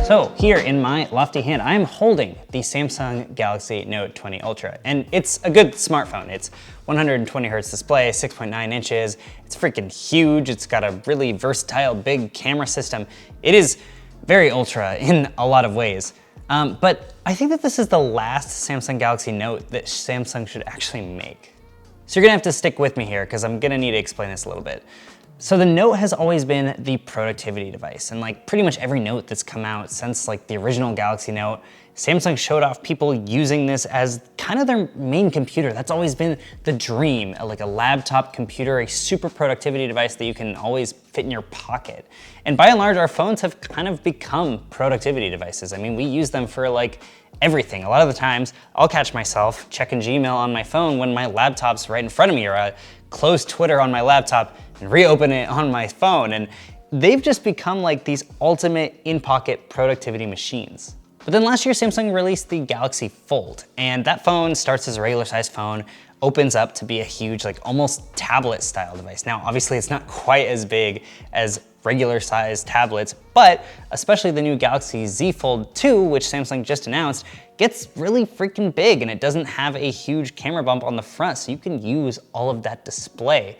So here in my lofty hand, I'm holding the Samsung Galaxy Note 20 Ultra, and it's a good smartphone. It's 120 hertz display, 6.9 inches. It's freaking huge. It's got a really versatile big camera system. It is very ultra in a lot of ways. But I think that this is the last Samsung Galaxy Note that Samsung should actually make. So you're gonna have to stick with me here because I'm gonna need to explain this a little bit. So the Note has always been the productivity device, and like pretty much every Note that's come out since like the original Galaxy Note, Samsung showed off people using this as kind of their main computer. That's always been the dream, like a laptop computer, a super productivity device that you can always fit in your pocket. And by and large, our phones have kind of become productivity devices. I mean, we use them for like everything. A lot of the times, I'll catch myself checking Gmail on my phone when my laptop's right in front of me, or I close Twitter on my laptop and reopen it on my phone. And they've just become like these ultimate in-pocket productivity machines. But then last year, Samsung released the Galaxy Fold, and that phone starts as a regular sized phone, opens up to be a huge, like almost tablet style device. Now, obviously it's not quite as big as regular sized tablets, but especially the new Galaxy Z Fold 2, which Samsung just announced, gets really freaking big, and it doesn't have a huge camera bump on the front, so you can use all of that display.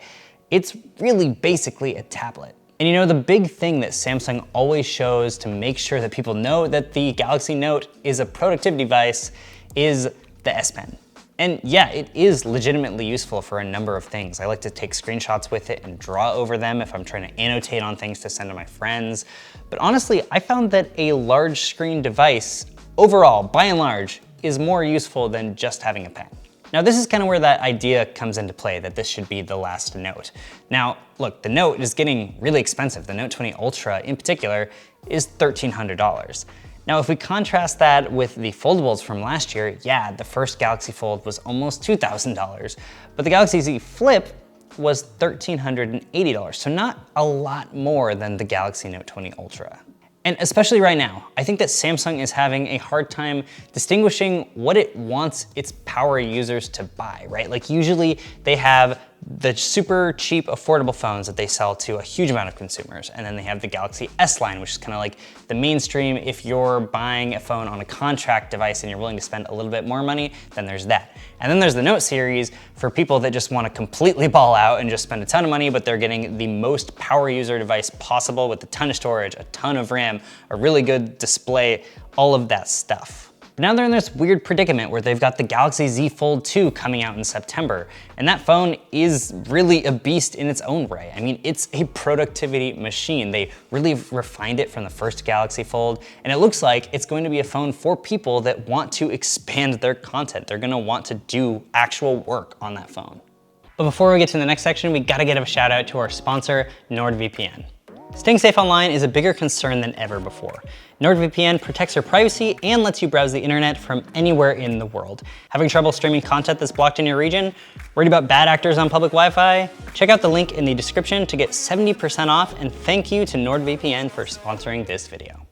It's really basically a tablet. And you know, the big thing that Samsung always shows to make sure that people know that the Galaxy Note is a productivity device is the S Pen. And yeah, it is legitimately useful for a number of things. I like to take screenshots with it and draw over them if I'm trying to annotate on things to send to my friends. But honestly, I found that a large screen device overall, by and large, is more useful than just having a pen. Now this is kind of where that idea comes into play, that this should be the last Note. Now, look, the Note is getting really expensive. The Note 20 Ultra in particular is $1,300. Now, if we contrast that with the foldables from last year, yeah, the first Galaxy Fold was almost $2,000, but the Galaxy Z Flip was $1,380, so not a lot more than the Galaxy Note 20 Ultra. And especially right now, I think that Samsung is having a hard time distinguishing what it wants its power users to buy, right? Like usually they have the super cheap, affordable phones that they sell to a huge amount of consumers. And then they have the Galaxy S line, which is kind of like the mainstream. If you're buying a phone on a contract device and you're willing to spend a little bit more money, then there's that. And then there's the Note series for people that just want to completely ball out and just spend a ton of money, but they're getting the most power user device possible with a ton of storage, a ton of RAM, a really good display, all of that stuff. But now they're in this weird predicament where they've got the Galaxy Z Fold 2 coming out in September, and that phone is really a beast in its own way. I mean, it's a productivity machine. They really refined it from the first Galaxy Fold, and it looks like it's going to be a phone for people that want to expand their content. They're gonna want to do actual work on that phone. But before we get to the next section, we gotta give a shout out to our sponsor, Nordvpn. Staying safe online is a bigger concern than ever before. Nordvpn protects your privacy and lets you browse the internet from anywhere in the world. Having trouble streaming content that's blocked in your region? Worried about bad actors on public Wi-Fi? Check out the link in the description to get 70% off, and thank you to NordVPN for sponsoring this video.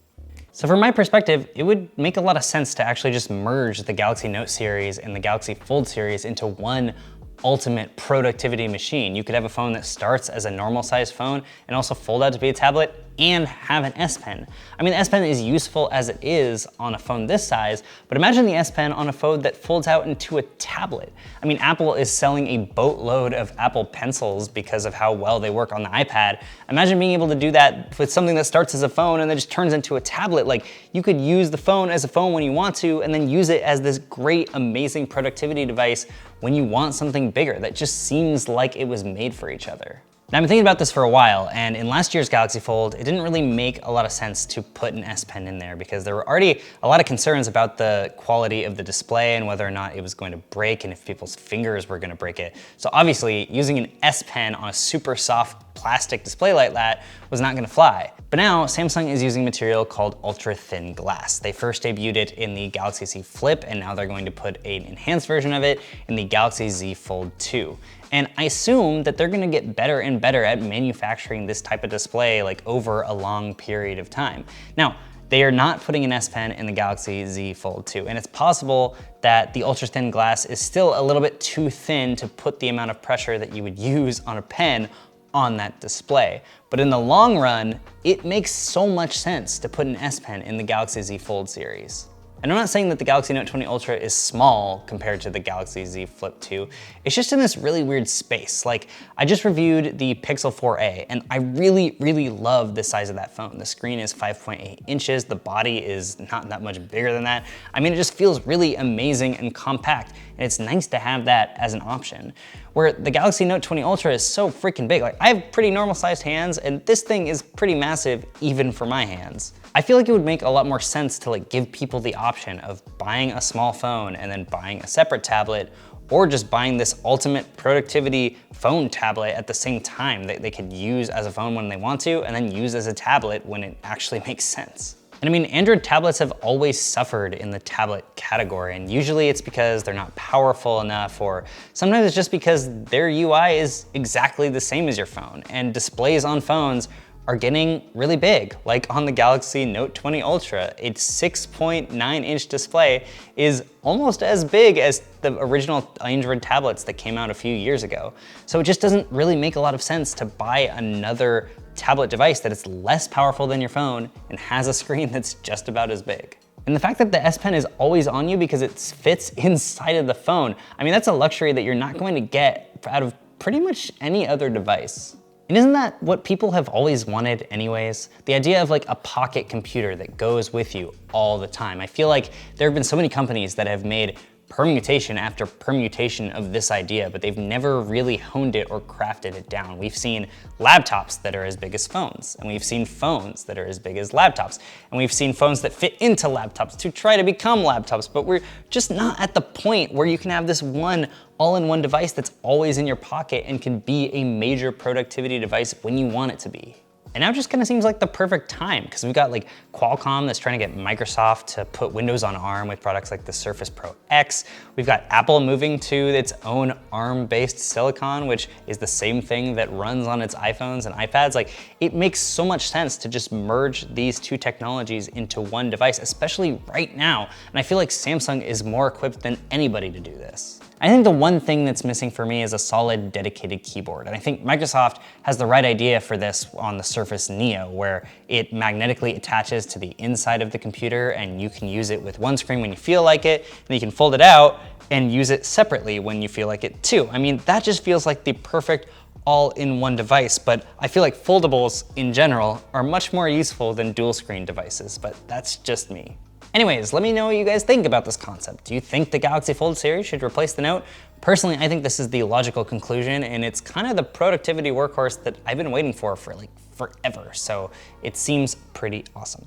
So from my perspective, it would make a lot of sense to actually just merge the Galaxy Note series and the Galaxy Fold series into one ultimate productivity machine. You could have a phone that starts as a normal sized phone and also fold out to be a tablet and have an S Pen. I mean, the S Pen is useful as it is on a phone this size, but imagine the S Pen on a phone that folds out into a tablet. I mean, Apple is selling a boatload of Apple Pencils because of how well they work on the iPad. Imagine being able to do that with something that starts as a phone and then just turns into a tablet. Like, you could use the phone as a phone when you want to, and then use it as this great, amazing productivity device when you want something bigger that just seems like it was made for each other. Now, I've been thinking about this for a while, and in last year's Galaxy Fold, it didn't really make a lot of sense to put an S Pen in there because there were already a lot of concerns about the quality of the display and whether or not it was going to break and if people's fingers were going to break it. So obviously, using an S Pen on a super soft plastic display like that was not going to fly. But now, Samsung is using material called ultra-thin glass. They first debuted it in the Galaxy Z Flip, and now they're going to put an enhanced version of it in the Galaxy Z Fold 2. And I assume that they're gonna get better and better at manufacturing this type of display like over a long period of time. Now, they are not putting an S Pen in the Galaxy Z Fold 2, and it's possible that the ultra-thin glass is still a little bit too thin to put the amount of pressure that you would use on a pen on that display. But in the long run, it makes so much sense to put an S Pen in the Galaxy Z Fold series. And I'm not saying that the Galaxy Note 20 Ultra is small compared to the Galaxy Z Flip 2. It's just in this really weird space. Like, I just reviewed the Pixel 4a, and I really love the size of that phone. The screen is 5.8 inches, the body is not that much bigger than that. I mean, it just feels really amazing and compact, and it's nice to have that as an option. Where the Galaxy Note 20 Ultra is so freaking big. Like, I have pretty normal sized hands, and this thing is pretty massive even for my hands. I feel like it would make a lot more sense to give people the option of buying a small phone and then buying a separate tablet, or just buying this ultimate productivity phone tablet at the same time that they could use as a phone when they want to, and then use as a tablet when it actually makes sense. And I mean, Android tablets have always suffered in the tablet category, and usually it's because they're not powerful enough, or sometimes it's just because their UI is exactly the same as your phone, and displays on phones are getting really big, like on the Galaxy Note 20 Ultra. Its 6.9-inch display is almost as big as the original Android tablets that came out a few years ago. So it just doesn't really make a lot of sense to buy another tablet device that is less powerful than your phone and has a screen that's just about as big. And the fact that the S Pen is always on you because it fits inside of the phone, I mean, that's a luxury that you're not going to get out of pretty much any other device. And isn't that what people have always wanted anyways? The idea of a pocket computer that goes with you all the time. I feel like there have been so many companies that have made permutation after permutation of this idea, but they've never really honed it or crafted it down. We've seen laptops that are as big as phones, and we've seen phones that are as big as laptops, and we've seen phones that fit into laptops to try to become laptops, but we're just not at the point where you can have this one all-in-one device that's always in your pocket and can be a major productivity device when you want it to be. And now it just kind of seems like the perfect time, because we've got Qualcomm that's trying to get Microsoft to put Windows on ARM with products like the Surface Pro X. We've got Apple moving to its own ARM-based silicon, which is the same thing that runs on its iPhones and iPads. It makes so much sense to just merge these two technologies into one device, especially right now. And I feel like Samsung is more equipped than anybody to do this. I think the one thing that's missing for me is a solid dedicated keyboard. And I think Microsoft has the right idea for this on the Surface Neo, where it magnetically attaches to the inside of the computer and you can use it with one screen when you feel like it, and you can fold it out and use it separately when you feel like it too. I mean, that just feels like the perfect all-in-one device, but I feel like foldables in general are much more useful than dual screen devices, but that's just me. Anyways, let me know what you guys think about this concept. Do you think the Galaxy Fold series should replace the Note? Personally, I think this is the logical conclusion, and it's kind of the productivity workhorse that I've been waiting for forever, so it seems pretty awesome.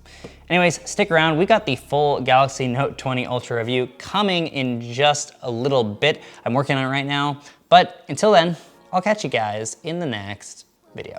Anyways, stick around. We got the full Galaxy Note 20 Ultra review coming in just a little bit. I'm working on it right now, but until then, I'll catch you guys in the next video.